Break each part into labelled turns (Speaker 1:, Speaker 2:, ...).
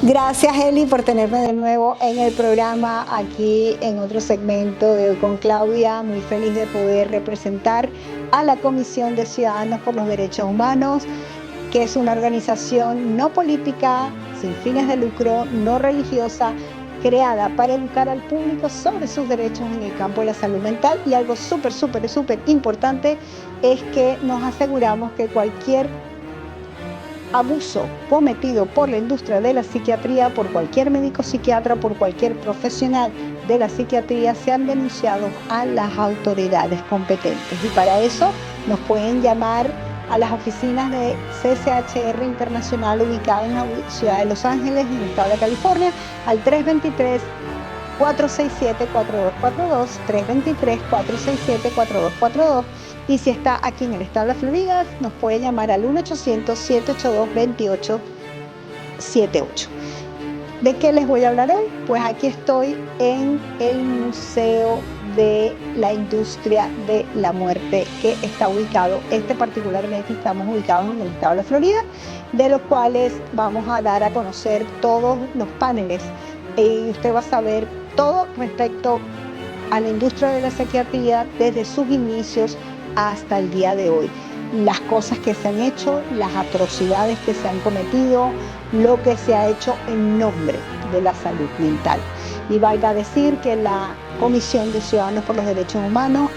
Speaker 1: Gracias, Eli, por tenerme de nuevo en el programa, aquí en otro segmento de Hoy con Claudia. Muy feliz de poder representar a la Comisión de Ciudadanos por los Derechos Humanos, que es una organización no política, sin fines de lucro, no religiosa, creada para educar al público sobre sus derechos en el campo de la salud mental. Y algo súper importante es que nos aseguramos que cualquier abuso cometido por la industria de la psiquiatría, por cualquier médico psiquiatra, por cualquier profesional de la psiquiatría, sean denunciados a las autoridades competentes. Y para eso nos pueden llamar a las oficinas de CCHR Internacional ubicada en la ciudad de Los Ángeles, en el estado de California, al 323-467-4242, 323-467-4242. Y si está aquí en el estado de la Florida, nos puede llamar al 1-800-782-2878. ¿De qué les voy a hablar hoy? Pues aquí estoy en el Museo de la Industria de la Muerte, que está ubicado, particularmente estamos ubicados en el estado de la Florida, de los cuales vamos a dar a conocer todos los paneles. Y usted va a saber todo respecto a la industria de la psiquiatría desde sus inicios hasta el día de hoy. Las cosas que se han hecho, las atrocidades que se han cometido, lo que se ha hecho en nombre de la salud mental. Y valga decir que la Comisión de Ciudadanos por los Derechos Humanos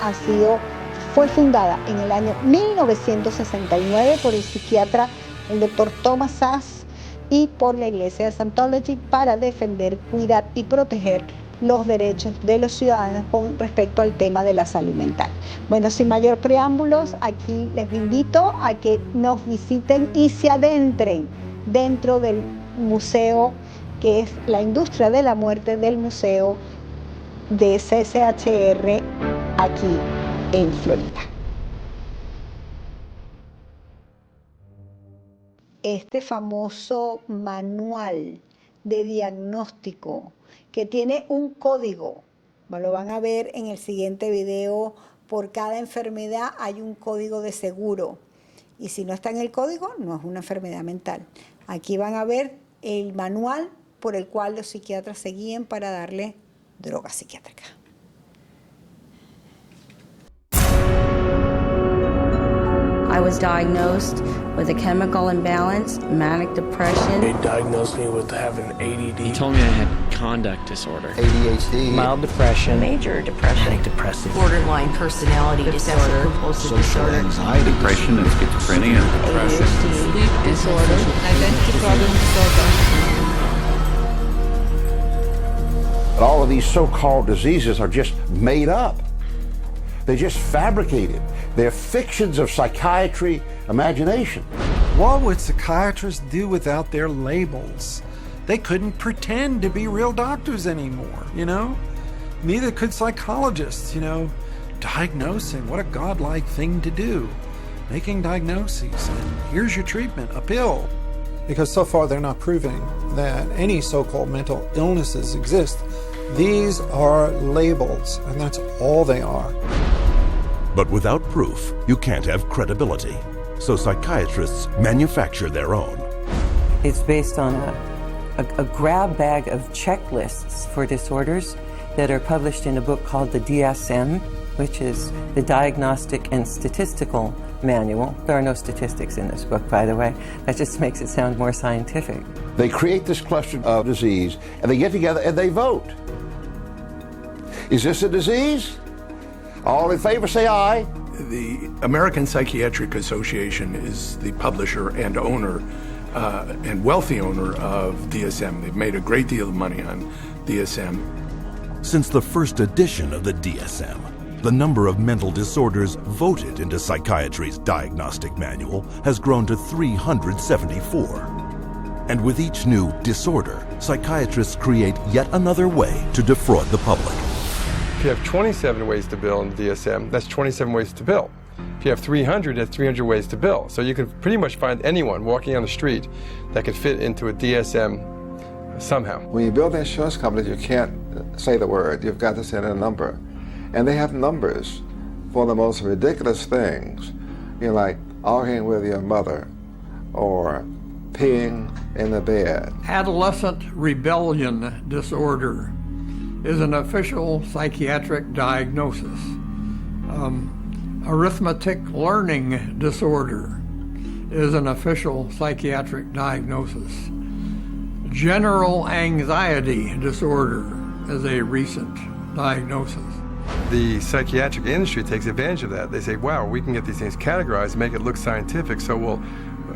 Speaker 1: fue fundada en el año 1969 por el psiquiatra, el doctor Thomas Szasz, y por la Iglesia de Scientology para defender, cuidar y proteger los derechos de los ciudadanos con respecto al tema de la salud mental. Bueno, sin mayor preámbulos, aquí les invito a que nos visiten y se adentren dentro del museo, que es la industria de la muerte del museo de CCHR aquí en Florida. Este famoso manual de diagnóstico que tiene un código, lo van a ver en el siguiente video. Por cada enfermedad hay un código de seguro, y si no está en el código, no es una enfermedad mental. Aquí van a ver el manual por el cual los psiquiatras se guían para darle droga psiquiátrica.
Speaker 2: I was diagnosed with a chemical imbalance, manic depression.
Speaker 3: They diagnosed me with having ADD.
Speaker 4: He told me I had conduct disorder,
Speaker 3: ADHD,
Speaker 4: mild depression,
Speaker 5: major depression,
Speaker 3: manic depressive,
Speaker 5: borderline personality disorder, compulsive disorder,
Speaker 6: anxiety, depression, and schizophrenia, depression,
Speaker 5: sleep disorder, identity problem disorder.
Speaker 6: But all of these so-called diseases are just made up. They're just fabricated. They're fictions of psychiatry imagination.
Speaker 7: What would psychiatrists do without their labels? They couldn't pretend to be real doctors anymore, you know? Neither could psychologists, you know? Diagnosing, what a godlike thing to do. Making diagnoses, and here's your treatment, a pill. Because so far they're not proving that any so-called mental illnesses exist. These are labels, and that's all they are.
Speaker 8: But without proof, you can't have credibility. So psychiatrists manufacture their own.
Speaker 9: It's based on a grab bag of checklists for disorders that are published in a book called the DSM, which is the Diagnostic and Statistical Manual. There are no statistics in this book, by the way. That just makes it sound more scientific.
Speaker 6: They create this cluster of disease, and they get together and they vote. Is this a disease? All in favor, say aye.
Speaker 3: The American Psychiatric Association is the publisher and owner and wealthy owner of DSM. They've made a great deal of money on DSM.
Speaker 8: Since the first edition of the DSM, the number of mental disorders voted into psychiatry's diagnostic manual has grown to 374. And with each new disorder, psychiatrists create yet another way to defraud the public.
Speaker 10: If you have 27 ways to bill in the DSM, that's 27 ways to bill. If you have 300, that's 300 ways to bill. So you can pretty much find anyone walking on the street that could fit into a DSM somehow.
Speaker 11: When you build insurance companies, you can't say the word. You've got to say a number. And they have numbers for the most ridiculous things. You know, like arguing with your mother, or peeing in the bed.
Speaker 12: Adolescent rebellion disorder is an official psychiatric diagnosis. Arithmetic learning disorder is an official psychiatric diagnosis. General anxiety disorder is a recent diagnosis.
Speaker 10: The psychiatric industry takes advantage of that. They say, wow, we can get these things categorized, make it look scientific, so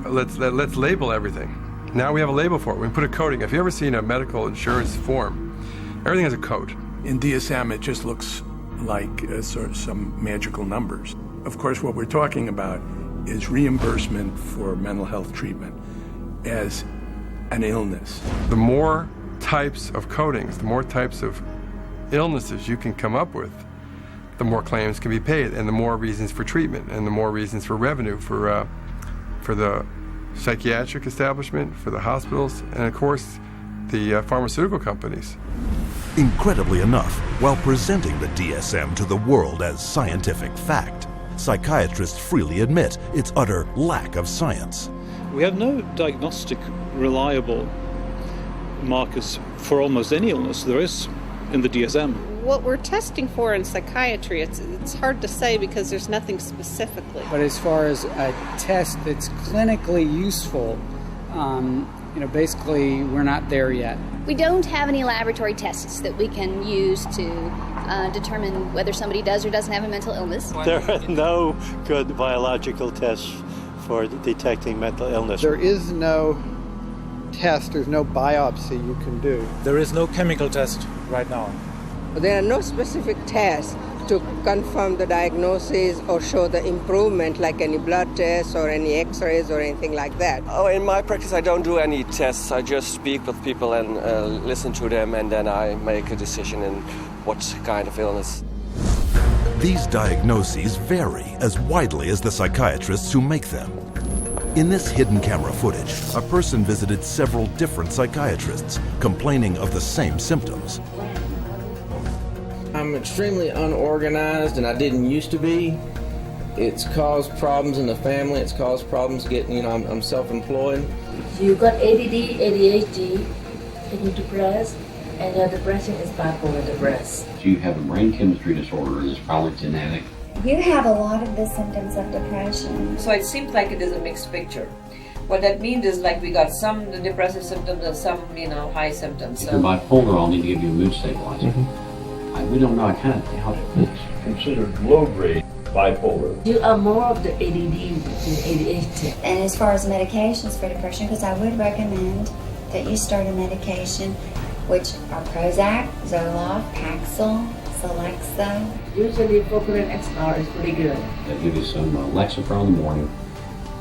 Speaker 10: let's label everything. Now we have a label for it. We put a coding. If you've ever seen a medical insurance form, everything has a code.
Speaker 3: In DSM, it just looks like sort of some magical numbers. Of course, what we're talking about is reimbursement for mental health treatment as an illness.
Speaker 10: The more types of codings, the more types of illnesses you can come up with, the more claims can be paid, and the more reasons for treatment, and the more reasons for revenue for the psychiatric establishment, for the hospitals, and of course, the pharmaceutical companies.
Speaker 8: Incredibly enough, while presenting the DSM to the world as scientific fact, psychiatrists freely admit its utter lack of science.
Speaker 13: We have no diagnostic reliable markers for almost any illness there is in the DSM.
Speaker 14: What we're testing for in psychiatry, it's hard to say because there's nothing specifically.
Speaker 15: But as far as a test that's clinically useful, basically we're not there yet.
Speaker 16: We don't have any laboratory tests that we can use to determine whether somebody does or doesn't have a mental illness.
Speaker 17: There are no good biological tests for detecting mental illness.
Speaker 18: There is no test, there's no biopsy you can do.
Speaker 19: There is no chemical test right now.
Speaker 20: There are no specific tests to confirm the diagnosis or show the improvement, like any blood tests or any x-rays or anything like that.
Speaker 21: Oh, in my practice I don't do any tests. I just speak with people and listen to them, and then I make a decision in what kind of illness.
Speaker 8: These diagnoses vary as widely as the psychiatrists who make them. In this hidden camera footage, a person visited several different psychiatrists complaining of the same symptoms.
Speaker 22: I'm extremely unorganized, and I didn't used to be. It's caused problems in the family. It's caused problems getting, I'm self-employed.
Speaker 23: You got ADD, ADHD, you need depressed, and your depression is bipolar depressed.
Speaker 24: You have a brain chemistry disorder, and it's probably genetic.
Speaker 25: You have a lot of the symptoms of depression.
Speaker 26: So it seems like it is a mixed picture. What that means is like we got some depressive symptoms and some, high symptoms.
Speaker 24: If you're bipolar, I'll need to give you a mood stabilizer. We don't know how to it's considered low-grade bipolar.
Speaker 23: You are more of the ADD than ADHD.
Speaker 25: And as far as medications for depression, because I would recommend that you start a medication, which are Prozac, Zoloft, Paxil, Celexa.
Speaker 23: Usually Focalin XR is pretty good.
Speaker 24: They'll give you some Lexapro in the morning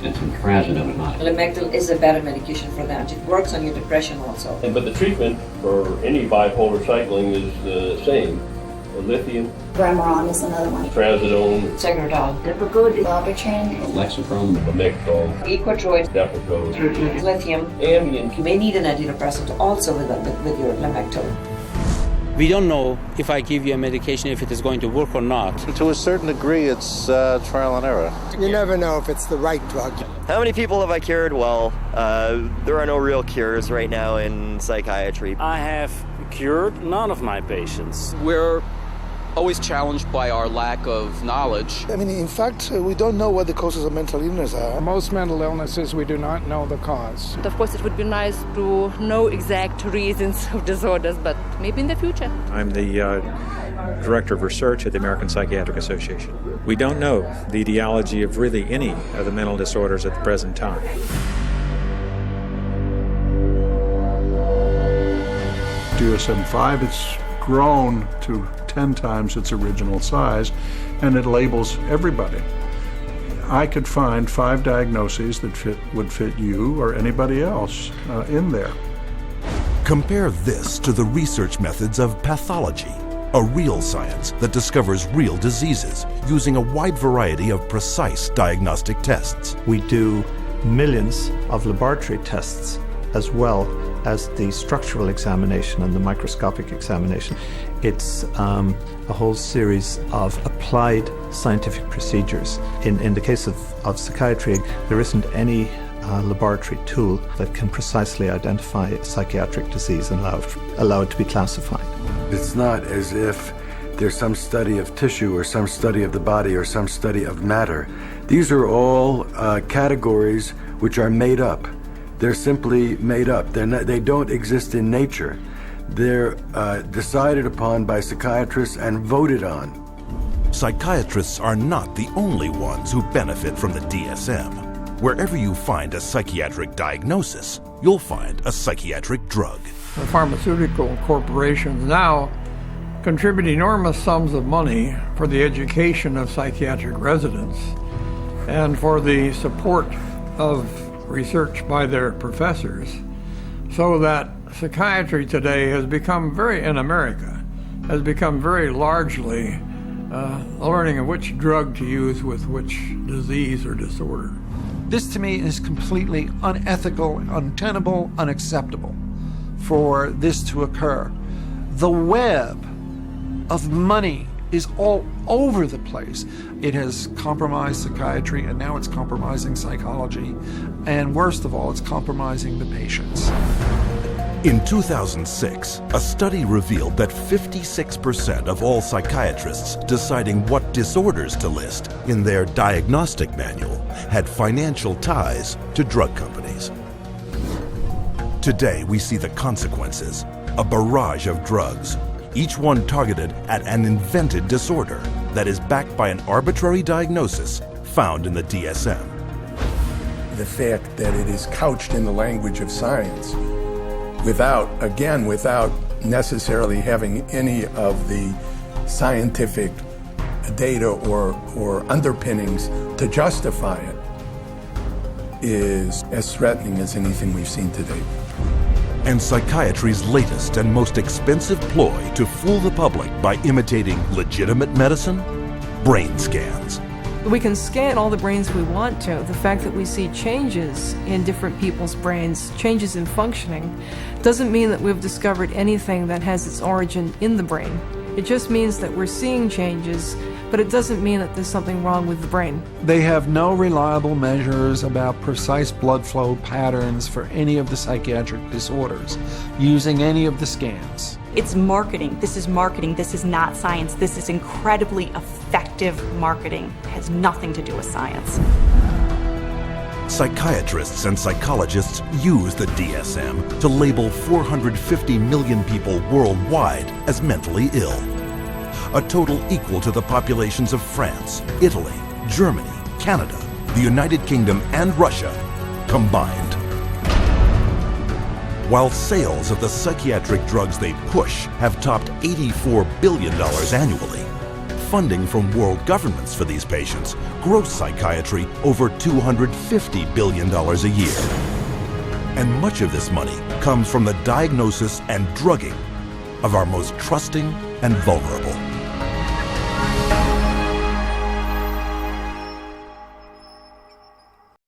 Speaker 24: and some trazodone at night.
Speaker 26: Lamictal is a better medication for that. It works on your depression also.
Speaker 27: But the treatment for any bipolar cycling is the same. Lithium.
Speaker 25: Remeron is another one.
Speaker 27: Trazodone.
Speaker 26: Tegretol.
Speaker 25: Depakote. Wellbutrin.
Speaker 24: Lexapro.
Speaker 27: Lamictal.
Speaker 26: Equitroid.
Speaker 27: Depakote.
Speaker 26: Lithium.
Speaker 27: Ambien.
Speaker 26: You may need an antidepressant also with your Lamictal.
Speaker 28: We don't know if I give you a medication if it is going to work or not.
Speaker 29: To a certain degree, it's trial and error.
Speaker 30: You never know if it's the right drug.
Speaker 31: How many people have I cured? Well, there are no real cures right now in psychiatry.
Speaker 28: I have cured none of my patients.
Speaker 32: We're always challenged by our lack of knowledge.
Speaker 33: I mean, in fact, we don't know what the causes of mental illness are.
Speaker 18: Most mental illnesses, we do not know the cause.
Speaker 14: Of course, it would be nice to know exact reasons of disorders, but maybe in the future.
Speaker 34: I'm the Director of Research at the American Psychiatric Association. We don't know the etiology of really any of the mental disorders at the present time.
Speaker 3: DSM-5, it's grown to 10 times its original size, and it labels everybody. I could find 5 diagnoses that would fit you or anybody else in there.
Speaker 8: Compare this to the research methods of pathology, a real science that discovers real diseases using a wide variety of precise diagnostic tests.
Speaker 35: We do millions of laboratory tests as well as the structural examination and the microscopic examination. It's a whole series of applied scientific procedures. In the case of psychiatry, there isn't any laboratory tool that can precisely identify psychiatric disease and allow it to be classified.
Speaker 1: It's not as if there's some study of tissue or some study of the body or some study of matter. These are all categories which are made up. They're simply made up. They don't exist in nature. They're decided upon by psychiatrists and voted on.
Speaker 8: Psychiatrists are not the only ones who benefit from the DSM. Wherever you find a psychiatric diagnosis, you'll find a psychiatric drug.
Speaker 2: The pharmaceutical corporations now contribute enormous sums of money for the education of psychiatric residents and for the support of research by their professors, so that psychiatry today has become in America, has become very largely learning of which drug to use with which disease or disorder.
Speaker 4: This to me is completely unethical, untenable, unacceptable for this to occur. The web of money is all over the place. It has compromised psychiatry, and now it's compromising psychology. And worst of all, it's compromising the patients.
Speaker 8: In 2006, a study revealed that 56% of all psychiatrists deciding what disorders to list in their diagnostic manual had financial ties to drug companies. Today, we see the consequences: a barrage of drugs, each one targeted at an invented disorder that is backed by an arbitrary diagnosis found in the DSM.
Speaker 5: The fact that it is couched in the language of science without necessarily having any of the scientific data or underpinnings to justify it is as threatening as anything we've seen to date.
Speaker 8: And psychiatry's latest and most expensive ploy to fool the public by imitating legitimate medicine? Brain scans.
Speaker 6: We can scan all the brains we want to. The fact that we see changes in different people's brains, changes in functioning, doesn't mean that we've discovered anything that has its origin in the brain. It just means that we're seeing changes, but it doesn't mean that there's something wrong with the brain.
Speaker 4: They have no reliable measures about precise blood flow patterns for any of the psychiatric disorders using any of the scans.
Speaker 7: It's marketing. This is marketing. This is not science. This is incredibly effective marketing. It has nothing to do with science.
Speaker 8: Psychiatrists and psychologists use the DSM to label 450 million people worldwide as mentally ill, a total equal to the populations of France, Italy, Germany, Canada, the United Kingdom, and Russia combined. While sales of the psychiatric drugs they push have topped $84 billion annually, funding from world governments for these patients gross psychiatry over $250 billion a year. And much of this money comes from the diagnosis and drugging of our most trusting and vulnerable.